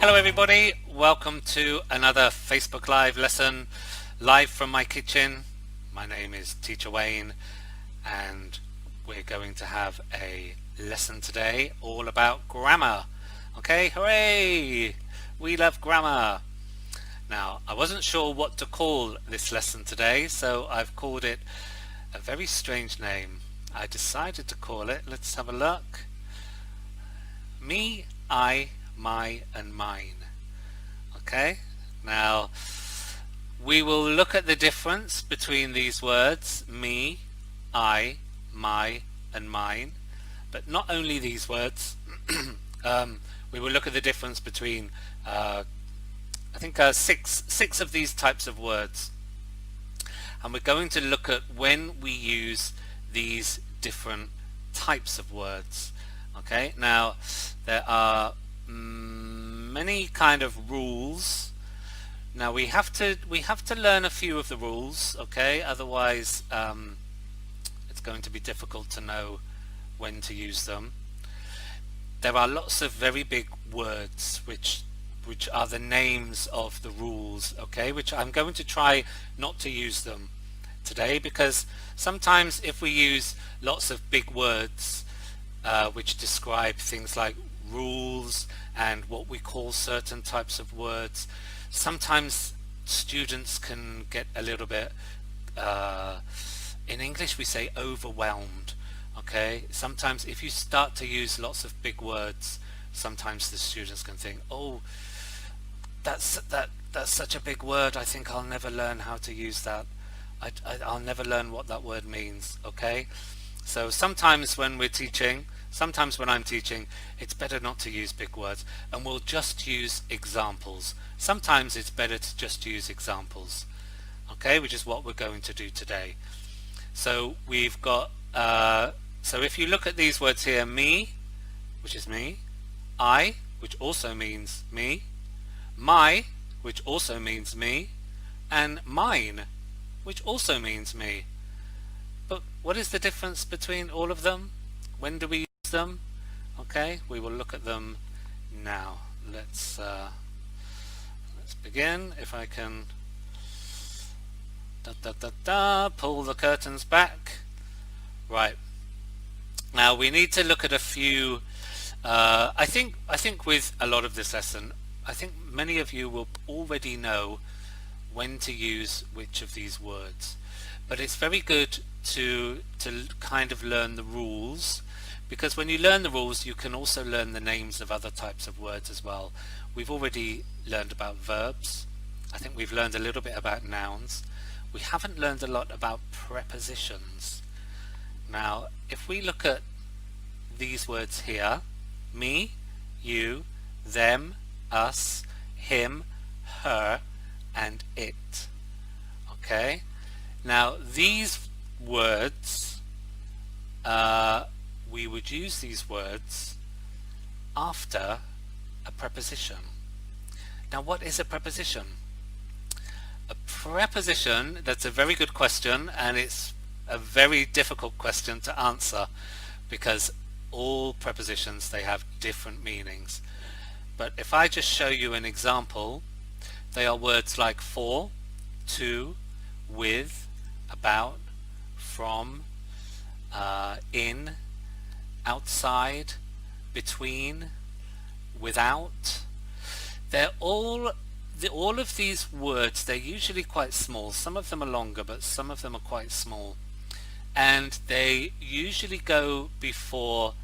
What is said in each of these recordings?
Hello everybody, welcome to another Facebook Live lesson, live from my kitchen. My name is Teacher Wayne and we're going to have a lesson today all about grammar. Okay, hooray! We love grammar. Now, I wasn't sure what to call this lesson today, so I've called it a very strange name. I decided to call it, let's have a look, Me, I, My and Mine. Okay, now we will look at the difference between these words, me, I, my and mine, but not only these words. We will look at the difference between I think six of these types of words, and we're going to look at when we use these different types of words. Okay, now there are many kind of rules. Now we have to learn a few of the rules, okay, otherwise it's going to be difficult to know when to use them. There are lots of very big words which are the names of the rules, okay, which I'm going to try not to use them today, because sometimes if we use lots of big words which describe things like rules and what we call certain types of words, sometimes students can get a little bit, in English we say overwhelmed. Okay, sometimes if you start to use lots of big words, sometimes the students can think, oh, that's such a big word, I think I'll never learn how to use that. I'll never learn what that word means. Okay, so sometimes when we're teaching, sometimes when I'm teaching, it's better not to use big words, and we'll just use examples. Sometimes it's better to just use examples, okay, which is what we're going to do today. So we've got, so if you look at these words here, me, which is me, I, which also means me, my, which also means me, and mine, which also means me. But what is the difference between all of them? When do we use them? Okay, we will look at them now. Let's begin. If I can pull the curtains back. Right. Now we need to look at a few. I think with a lot of this lesson, I think many of you will already know when to use which of these words, but it's very good to kind of learn the rules, because when you learn the rules you can also learn the names of other types of words as well. We've already learned about verbs. I think we've learned a little bit about nouns. We haven't learned a lot about prepositions. Now if we look at these words here, me, you, them, us, him, her and it. Okay, now these words, we would use these words after a preposition. Now what is a preposition? A preposition, that's a very good question, and it's a very difficult question to answer, because all prepositions, they have different meanings. But if I just show you an example, they are words like for, to, with, about, from, in, outside, between, without. They're all of these words, they're usually quite small. Some of them are longer, but some of them are quite small, and they usually go before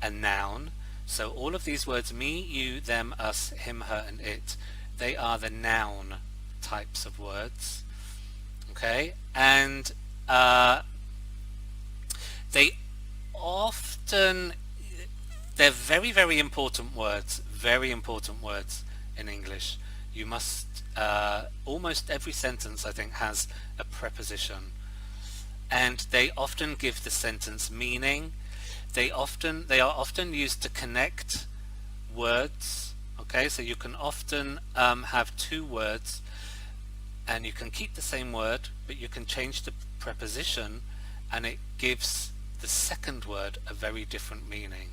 a noun. So all of these words, me, you, them, us, him, her and it, they are the noun types of words. Okay, and they often, they're very, very important words in English. You must, almost every sentence I think has a preposition, and they often give the sentence meaning. They are often used to connect words. Okay, so you can often have two words and you can keep the same word, but you can change the preposition and it gives the second word a very different meaning.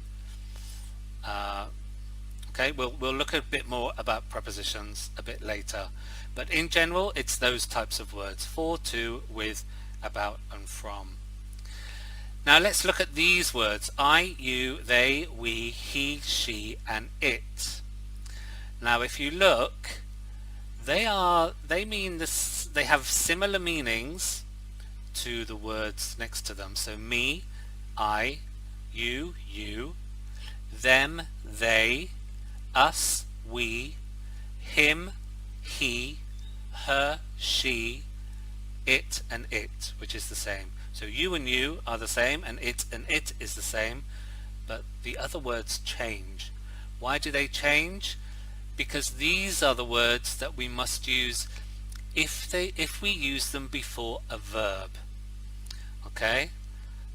Okay, we'll look a bit more about prepositions a bit later, but in general it's those types of words: for, to, with, about and from. Now let's look at these words: I, you, they, we, he, she and it. Now if you look, they mean this, they have similar meanings to the words next to them. So me, I, you, them, they, us, we, him, he, her, she, it and it, which is the same. So you and you are the same, and it is the same, but the other words change. Why do they change? Because these are the words that we must use if we use them before a verb. Okay?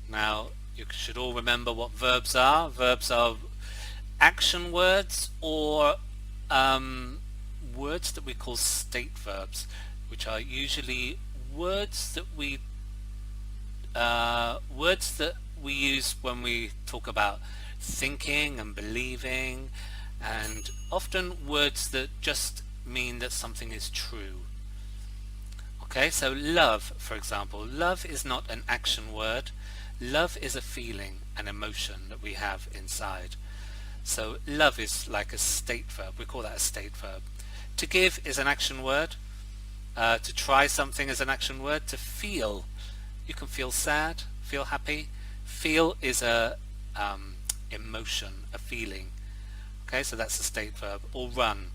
Now you should all remember what verbs are. Verbs are action words or words that we call state verbs, which are usually words that we use when we talk about thinking and believing, and often words that just mean that something is true. Okay, so love, for example. Love is not an action word. Love is a feeling, an emotion that we have inside. So love is like a state verb. We call that a state verb. To give is an action word. To try something is an action word. To feel, you can feel sad, feel happy. Feel is a emotion, a feeling. Okay, so that's a state verb. Or run.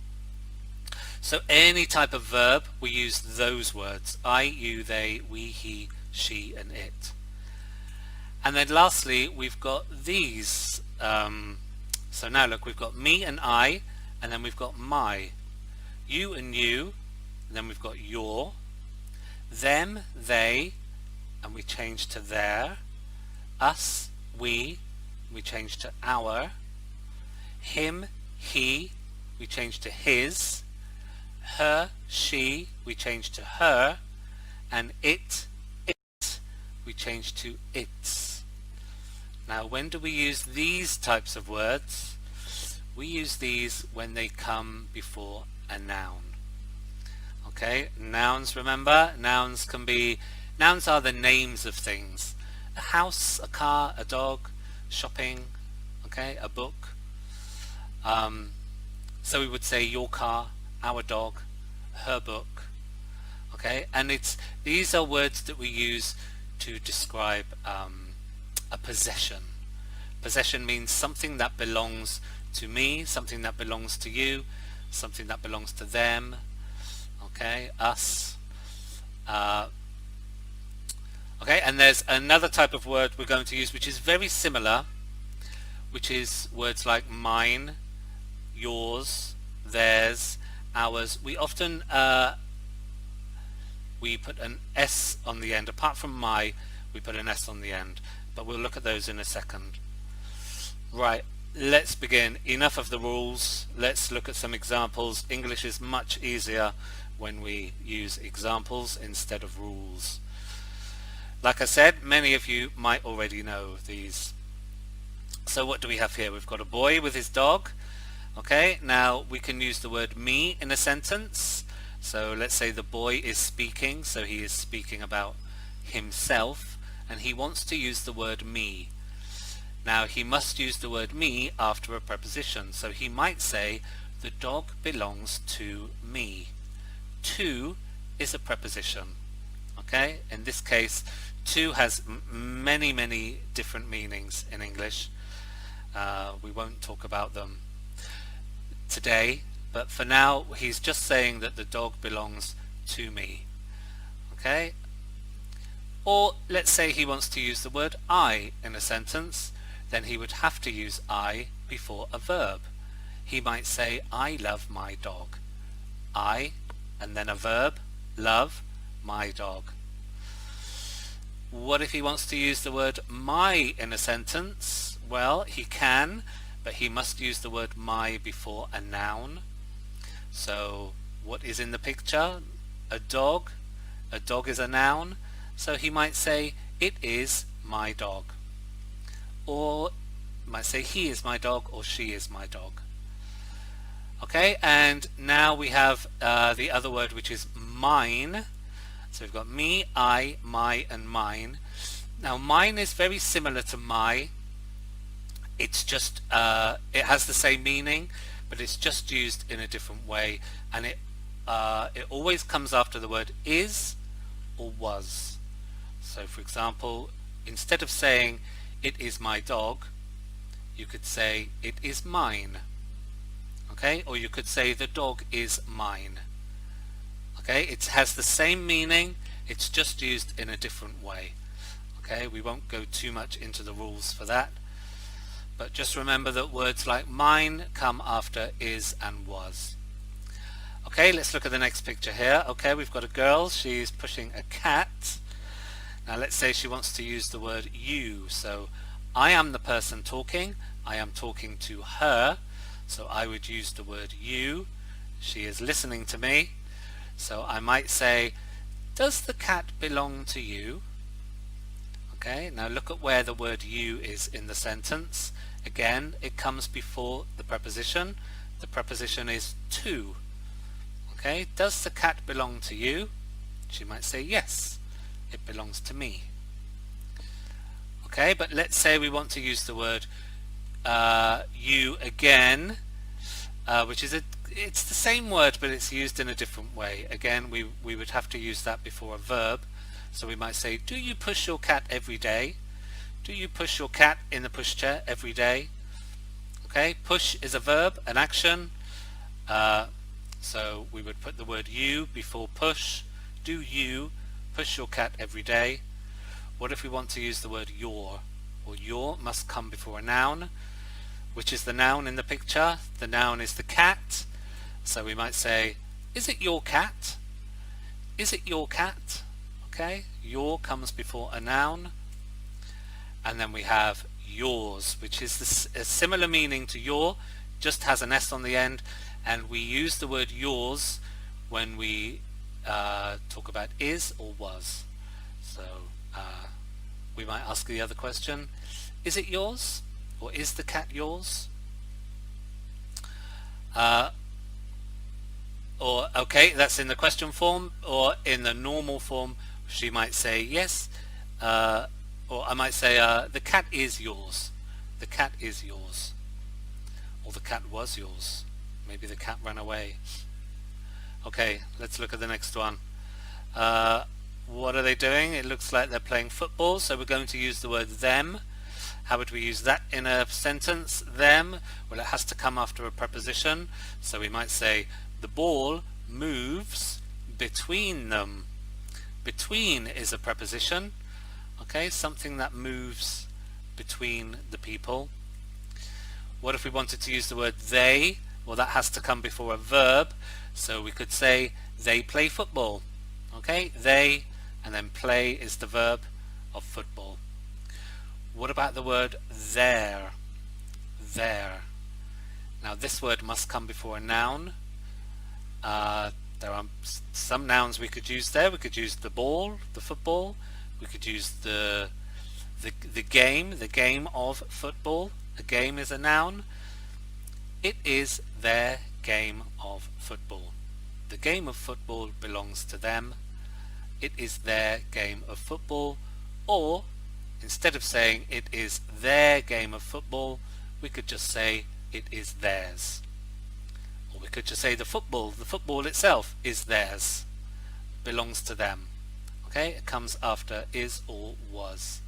So any type of verb, we use those words: I, you, they, we, he, she and it. And then lastly we've got these. So now look, we've got me and I, and then we've got my. You and you, and then we've got your. Them, they, and we change to their. Us, we change to our. Him, he, we change to his. Her, she, we change to her. And it, we change to its. Now when do we use these types of words? We use these when they come before a noun. Okay, nouns, remember, nouns are the names of things. A house, a car, a dog, shopping, okay, a book. So we would say your car, our dog, her book. Okay, and these are words that we use to describe a possession. Possession means something that belongs to me, something that belongs to you, something that belongs to them. Okay, us. Okay, and there's another type of word we're going to use which is very similar, which is words like mine, yours, theirs, ours. We often we put an S on the end. Apart from my, we put an S on the end, but we'll look at those in a second. Right, let's begin. Enough of the rules. Let's look at some examples. English is much easier when we use examples instead of rules. Like I said, many of you might already know these. So what do we have here? We've got a boy with his dog. Okay, now we can use the word me in a sentence. So let's say the boy is speaking, so he is speaking about himself, and he wants to use the word me. Now he must use the word me after a preposition, so he might say the dog belongs to me. To is a preposition. Okay, in this case to has many different meanings in English. We won't talk about them today, but for now he's just saying that the dog belongs to me. Okay, or let's say he wants to use the word I in a sentence, then he would have to use I before a verb. He might say I love my dog. I, and then a verb, love my dog. What if he wants to use the word my in a sentence? Well, he can, but he must use the word my before a noun. So what is in the picture? A dog. A dog is a noun, so he might say it is my dog, or might say he is my dog or she is my dog. Okay, and now we have the other word, which is mine. So we've got me, I, my, and mine. Now mine is very similar to my. It's just it has the same meaning, but it's just used in a different way, and it always comes after the word is or was. So for example, instead of saying it is my dog, you could say it is mine. Okay, or you could say the dog is mine. Okay, it has the same meaning, it's just used in a different way. Okay, we won't go too much into the rules for that, but just remember that words like mine come after is and was. Okay, let's look at the next picture here. Okay, we've got a girl, she's pushing a cat. Now let's say she wants to use the word you. So I am the person talking, I am talking to her, so I would use the word you. She is listening to me, so I might say, does the cat belong to you? Okay, now look at where the word you is in the sentence. Again, it comes before the preposition. The preposition is to. Okay, does the cat belong to you? She might say yes, it belongs to me. Okay, but let's say we want to use the word you again, which is it's the same word, but it's used in a different way. Again, we would have to use that before a verb. So we might say, do you push your cat every day? Do you push your cat in the pushchair every day? Okay, push is a verb, an action. So we would put the word you before push. Do you push your cat every day? What if we want to use the word your? Well, your must come before a noun. Which is the noun in the picture? The noun is the cat. So we might say, is it your cat? Is it your cat? Okay, your comes before a noun. And then we have yours, which is a similar meaning to your, just has an S on the end, and we use the word yours when we talk about is or was. So we might ask the other question, is it yours? Or is the cat yours? Or okay, that's in the question form, or in the normal form she might say yes, or I might say the cat is yours. The cat is yours. Or the cat was yours. Maybe the cat ran away. Okay, let's look at the next one. What are they doing? It looks like they're playing football, so we're going to use the word them. How would we use that in a sentence? Them, well, it has to come after a preposition, so we might say the ball moves between them. Between is a preposition, okay, something that moves between the people. What if we wanted to use the word they? Well, that has to come before a verb, so we could say they play football. Okay, they, and then play is the verb of football. What about the word there? There. Now this word must come before a noun. There are some nouns we could use there. We could use the ball, the football. We could use the game of football. A game is a noun. It is their game of football. The game of football belongs to them. It is their game of football. Or instead of saying it is their game of football, we could just say it is theirs. Or we could just say the football itself is theirs, belongs to them. Okay, it comes after is or was.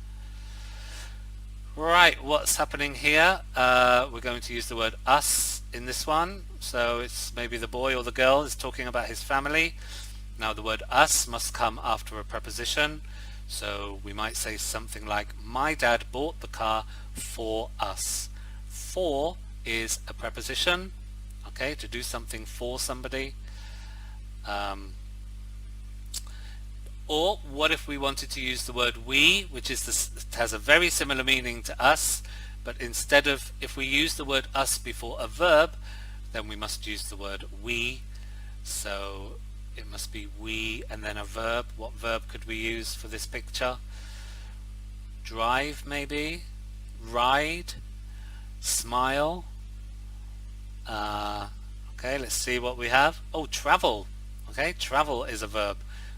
Right, what's happening here? We're going to use the word us in this one. So it's maybe the boy or the girl is talking about his family. Now the word us must come after a preposition. So we might say something like, my dad bought the car for us. For is a preposition, okay, to do something for somebody. Or what if we wanted to use the word we, which is has a very similar meaning to us, but instead of, if we use the word us before a verb, then we must use the word we. So it must be we and then a verb. What verb could we use for this picture? Drive, maybe. Ride. Smile. Okay, Okay, let's see what we have. Oh, travel. Okay, travel is a verb.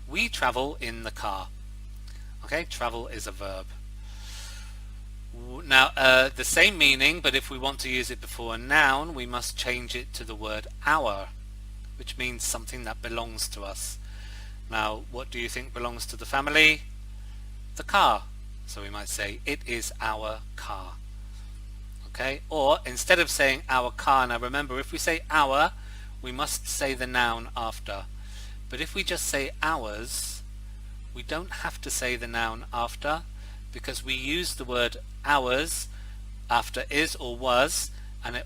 We travel in the car. Okay, travel is a verb. Now, the same meaning, but if we want to use it before a noun, we must change it to the word our, which means something that belongs to us. Now, what do you think belongs to the family? The car. So we might say, it is our car. Okay, or instead of saying our car, now remember, if we say our, we must say the noun after. But if we just say ours, we don't have to say the noun after, because we use the word ours after is or was, and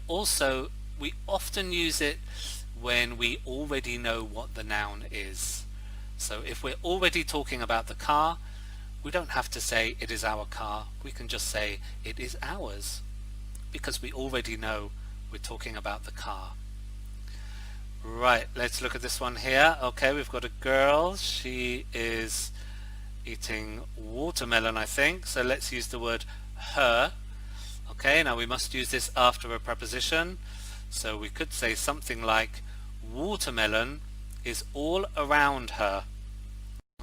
we often use it when we already know what the noun is. So if we're already talking about the car, we don't have to say it is our car. We can just say it is ours, because we already know we're talking about the car. Right, let's look at this one here. Okay, we've got a girl. She is eating watermelon, I think. So let's use the word her. Okay, now we must use this after a preposition. So we could say something like, watermelon is all around her.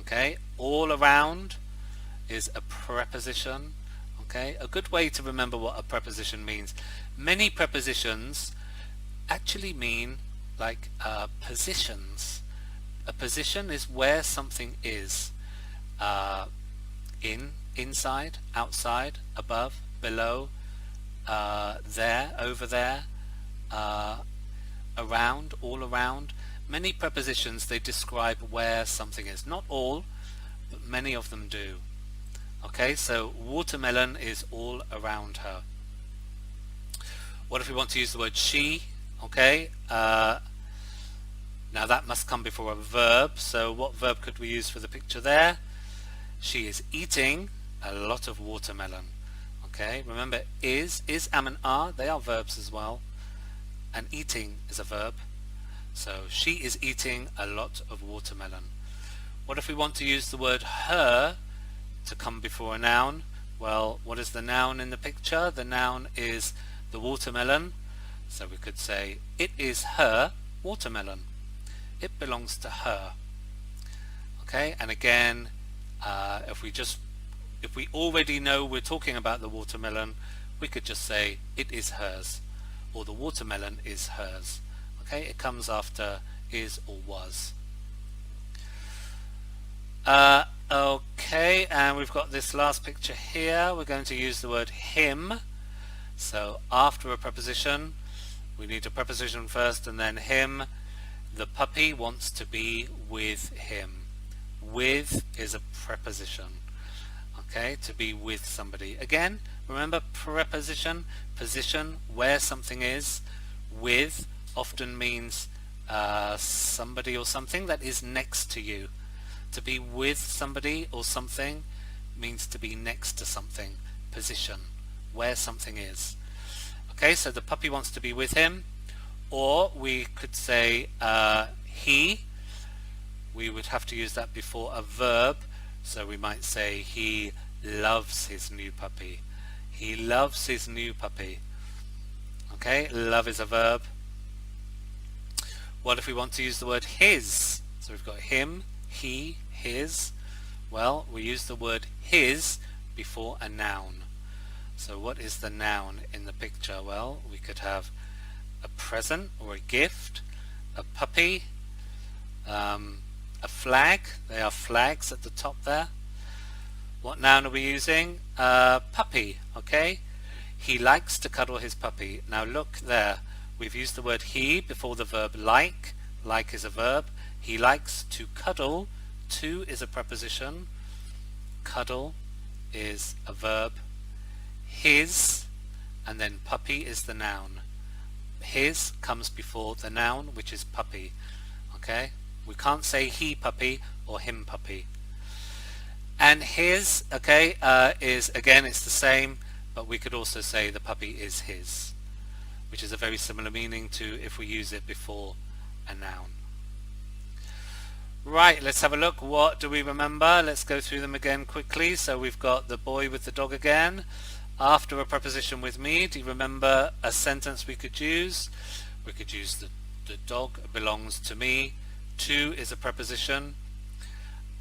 Okay, all around is a preposition. Okay, a good way to remember what a preposition means. Many prepositions actually mean like positions. A position is where something is. Inside, outside, above, below, there, over there, around, all around. Many prepositions, they describe where something is. Not all, but many of them do. Okay, so watermelon is all around her. What if we want to use the word she? Okay, now that must come before a verb. So what verb could we use for the picture there? She is eating a lot of watermelon. Okay, remember is, am and are, they are verbs as well. And eating is a verb. So she is eating a lot of watermelon. What if we want to use the word her to come before a noun? Well, what is the noun in the picture? The noun is the watermelon. So we could say it is her watermelon. It belongs to her. Okay, and again, if we already know we're talking about the watermelon, we could just say it is hers, or the watermelon is hers. Okay, it comes after is or was. Okay, and we've got this last picture here. We're going to use the word him. So after a preposition, we need a preposition first and then him. The puppy wants to be with him. With is a preposition. Okay, to be with somebody. Again, remember preposition, position, where something is. With often means somebody or something that is next to you. To be with somebody or something means to be next to something. Position, where something is. Okay, so the puppy wants to be with him. Or we could say he. We would have to use that before a verb. So we might say he loves his new puppy. He loves his new puppy. Okay, love is a verb. What if we want to use the word his? So we've got him, he, his. Well, we use the word his before a noun. So what is the noun in the picture? Well, we could have a present or a gift, a puppy, a flag. They are flags at the top there. What noun are we using? Puppy, okay? He likes to cuddle his puppy. Now look there. We've used the word he before the verb like. Like is a verb. He likes to cuddle. To is a preposition. Cuddle is a verb. His and then puppy is the noun. His comes before the noun, which is puppy. Okay? We can't say he puppy or him puppy. And his, okay, is, again, it's the same, but we could also say the puppy is his, which is a very similar meaning to if we use it before a noun. Right, let's have a look. What do we remember? Let's go through them again quickly. So we've got the boy with the dog again. After a preposition with me, do you remember a sentence we could use? We could use the dog belongs to me. To is a preposition.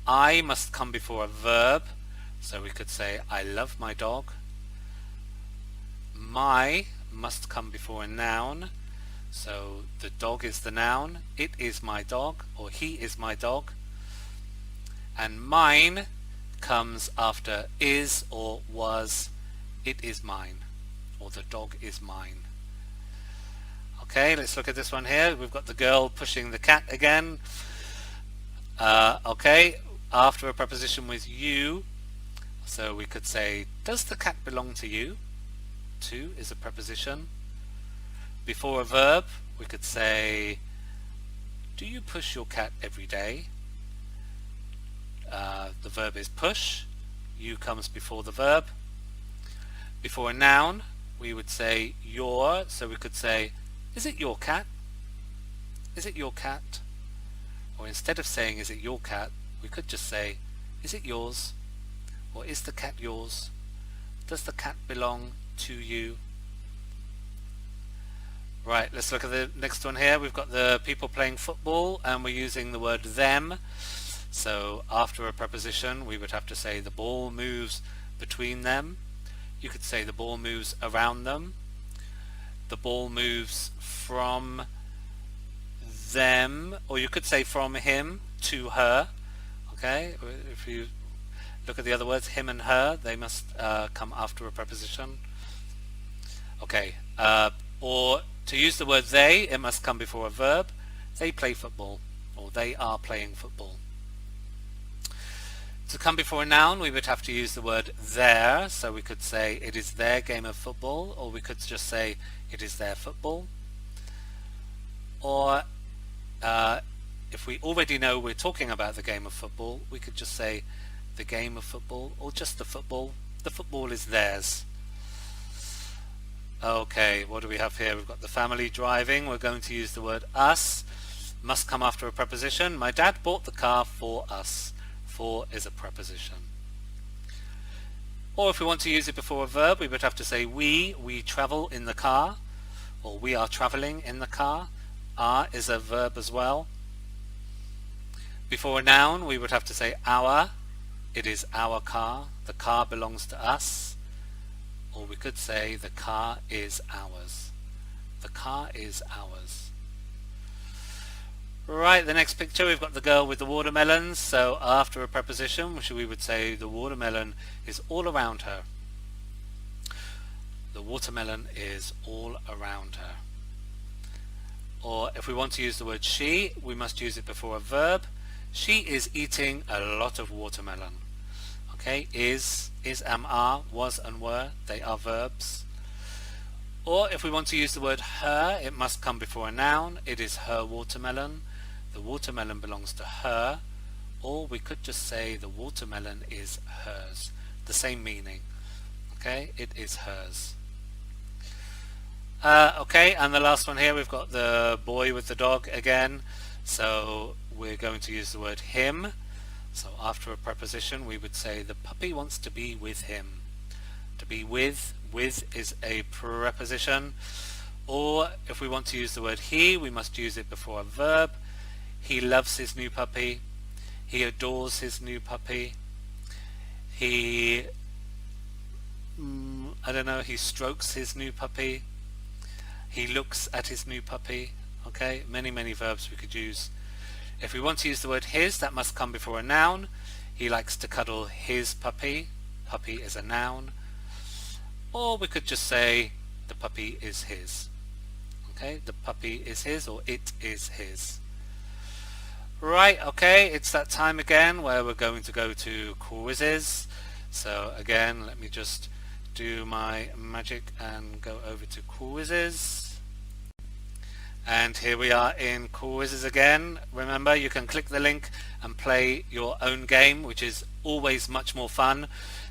I must come before a verb, so we could say I love my dog. My must come before a noun, so the dog is the noun. It is my dog, or he is my dog. And mine comes after is or was. It is mine, or the dog is mine. Okay, let's look at this one here. We've got the girl pushing the cat again. Okay, after a preposition with you, so we could say, does the cat belong to you? To is a preposition. Before a verb, we could say, do you push your cat every day? The verb is push. You comes before the verb. Before a noun, we would say your, so we could say, is it your cat? Is it your cat? Or instead of saying, is it your cat, we could just say, is it yours? Or is the cat yours? Does the cat belong to you? Right, let's look at the next one here. We've got the people playing football, and we're using the word them. So after a preposition, we would have to say the ball moves between them. You could say the ball moves around them. The ball moves from them, or you could say from him to her. Okay, if you look at the other words, him and her, they must come after a preposition. Okay, or to use the word they, it must come before a verb. They play football, or they are playing football. To come before a noun, we would have to use the word their, so we could say it is their game of football, or we could just say it is their football. Or if we already know we're talking about the game of football, we could just say the game of football, or just the football. The football is theirs. Okay, what do we have here? We've got the family driving. We're going to use the word us. Must come after a preposition. My dad bought the car for us. For is a preposition. Or if we want to use it before a verb, we would have to say we travel in the car, or we are traveling in the car. Are is a verb as well. Before a noun, we would have to say our. It is our car. The car belongs to us. Or we could say the car is ours. The car is ours. Right, the next picture, we've got the girl with the watermelons. So after a preposition, which we would say the watermelon is all around her. The watermelon is all around her. Or if we want to use the word she, we must use it before a verb. She is eating a lot of watermelon. Okay, is, am, are, was and were, they are verbs. Or if we want to use the word her, it must come before a noun. It is her watermelon. The watermelon belongs to her. Or we could just say the watermelon is hers. The same meaning. Okay, it is hers. Okay, and the last one here, we've got the boy with the dog again. So we're going to use the word him. So after a preposition, we would say the puppy wants to be with him. To be with is a preposition. Or if we want to use the word he, we must use it before a verb. He loves his new puppy. He adores his new puppy. He, he strokes his new puppy. He looks at his new puppy. Okay, many verbs we could use. If we want to use the word his, that must come before a noun. He likes to cuddle his puppy. Puppy is a noun. Or we could just say the puppy is his. Okay, the puppy is his, or it is his. Right, okay, it's that time again where we're going to go to quizzes. So again, let me just do my magic and go over to quizzes. And here we are in quizzes again. Remember, you can click the link and play your own game, which is always much more fun.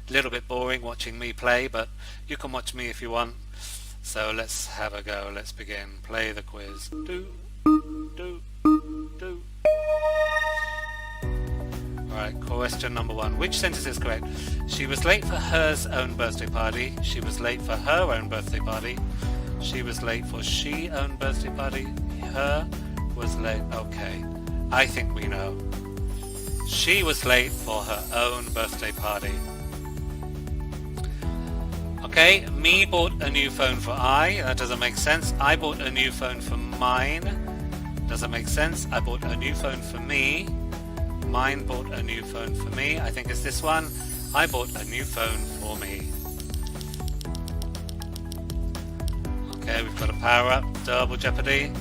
A little bit boring watching me play, but you can watch me if you want. So let's have a go. Let's begin. Play the quiz. Alright, question number 1. Which sentence is correct? She was late for hers own birthday party. She was late for her own birthday party. She was late for she own birthday party. her was late. Okay, I think we know. She was late for her own birthday party. Okay, me bought a new phone for I. That doesn't make sense. I bought a new phone for mine. Doesn't make sense. I bought a new phone for me. Mine bought a new phone for me. I think it's this one. I bought a new phone for me. Okay, we've got a power up. Double jeopardy.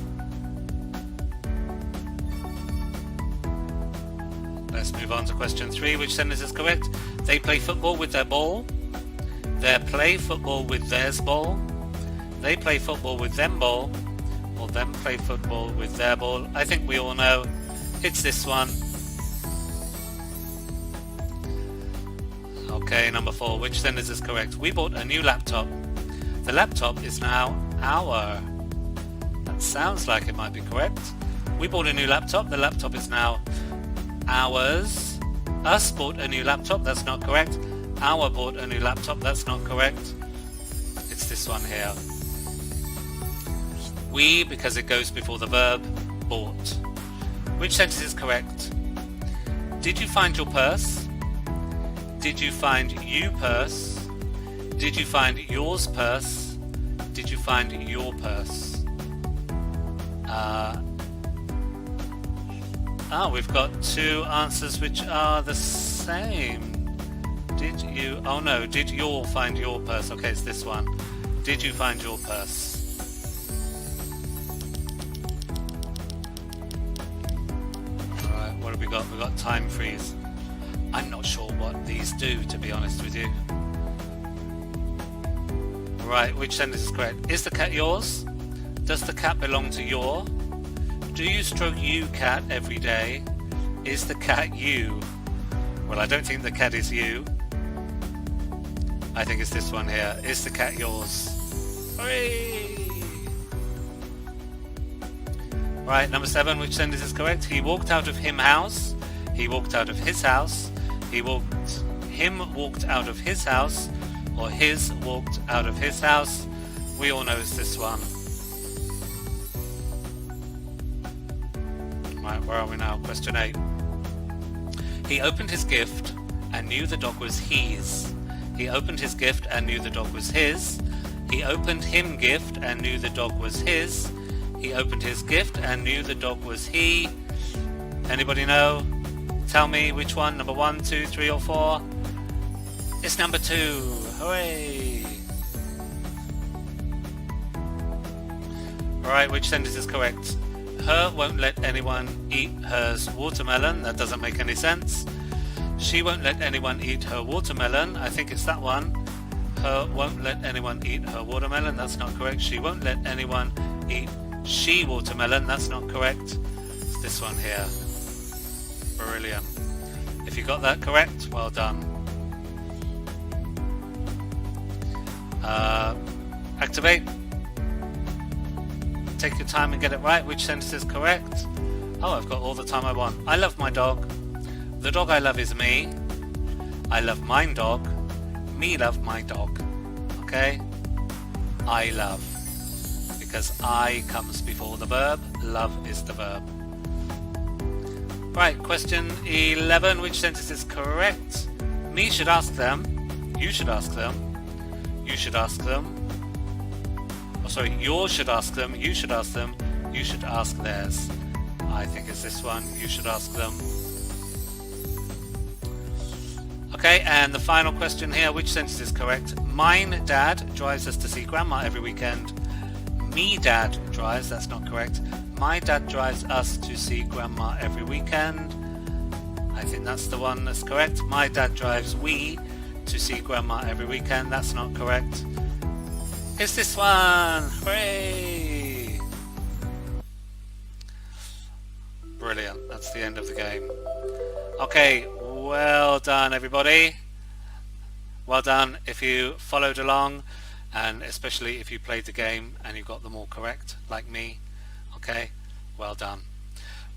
Let's move on to question 3. Which sentence is correct? They play football with their ball. They play football with theirs ball. They play football with them ball. Or them play football with their ball. I think we all know it's this one. Okay, number 4. Which sentence is correct? We bought a new laptop. The laptop is now our. That sounds like it might be correct. We bought a new laptop. The laptop is now ours. Us bought a new laptop. That's not correct. Our bought a new laptop. That's not correct. It's this one here. We, because it goes before the verb, bought. Which sentence is correct? Did you find your purse? Did you find you purse? Did you find yours purse? Did you find your purse? We've got 2 answers which are the same. Did you? Oh no, did you find your purse? Okay, it's this one. Did you find your purse? Alright, what have we got? We've got time freeze. I'm not sure what these do, to be honest with you. Right, which sentence is correct? Is the cat yours? Does the cat belong to your? Do you stroke you cat every day? Is the cat you? Well, I don't think the cat is you. I think it's this one here. Is the cat yours? Hooray! Right, number 7, which sentence is correct? He walked out of him house. He walked out of his house. Him walked out of his house. Or his walked out of his house. We all know it's this one. Right, where are we now? Question 8. He opened his gift and knew the dog was his. He opened his gift and knew the dog was his. He opened him gift and knew the dog was his. He opened his gift and knew the dog was he. Anybody know? Tell me which one, number 1, 2, 3 or 4? It's number 2. Hooray! Alright, which sentence is correct? Her won't let anyone eat hers watermelon. That doesn't make any sense. She won't let anyone eat her watermelon. I think it's that one. Her won't let anyone eat her watermelon. That's not correct. She won't let anyone eat she watermelon. That's not correct. It's this one here. Brilliant. If you got that correct, well done. Activate. Take your time and get it right. Which sentence is correct? Oh, I've got all the time I want. I love my dog. The dog I love is me. I love mine dog. Me love my dog. Okay? I love. Because I comes before the verb. Love is the verb. Right, question 11. Which sentence is correct? Me should ask them. You should ask them. You should ask them. Oh, sorry, yours should ask them. You should ask them. You should ask theirs. I think it's this one. You should ask them. Okay, and the final question here. Which sentence is correct? Mine dad drives us to see grandma every weekend. Me dad drives. That's not correct. My dad drives us to see grandma every weekend. I think that's the one that's correct. My dad drives we to see grandma every weekend. That's not correct. It's this one. Hooray! Brilliant. That's the end of the game. Okay, well done everybody. Well done if you followed along, and especially if you played the game and you got them all correct, like me. Okay, well done.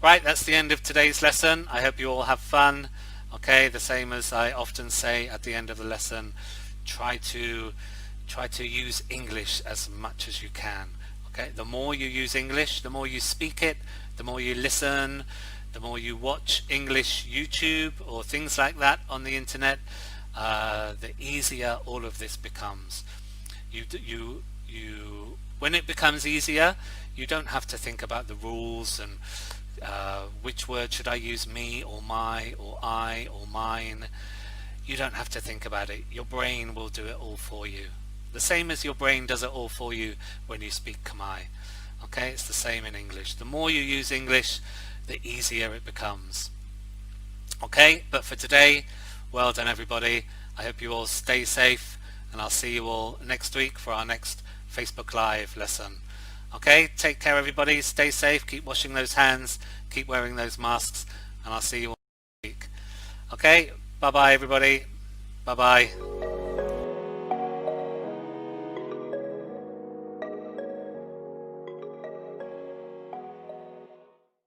Right, that's the end of today's lesson. I hope you all have fun. Okay, the same as I often say at the end of the lesson, try to use English as much as you can. Okay, the more you use English, the more you speak it, the more you listen, the more you watch English YouTube or things like that on the internet, the easier all of this becomes. When it becomes easier, you don't have to think about the rules and which word should I use, me or my or I or mine. You don't have to think about it. Your brain will do it all for you. The same as your brain does it all for you when you speak Khmer. Okay, it's the same in English. The more you use English, the easier it becomes. Okay, but for today, well done everybody. I hope you all stay safe, and I'll see you all next week for our next Facebook Live lesson. Okay, take care everybody, stay safe, keep washing those hands, keep wearing those masks, and I'll see you all next week. Okay, bye bye everybody, bye bye.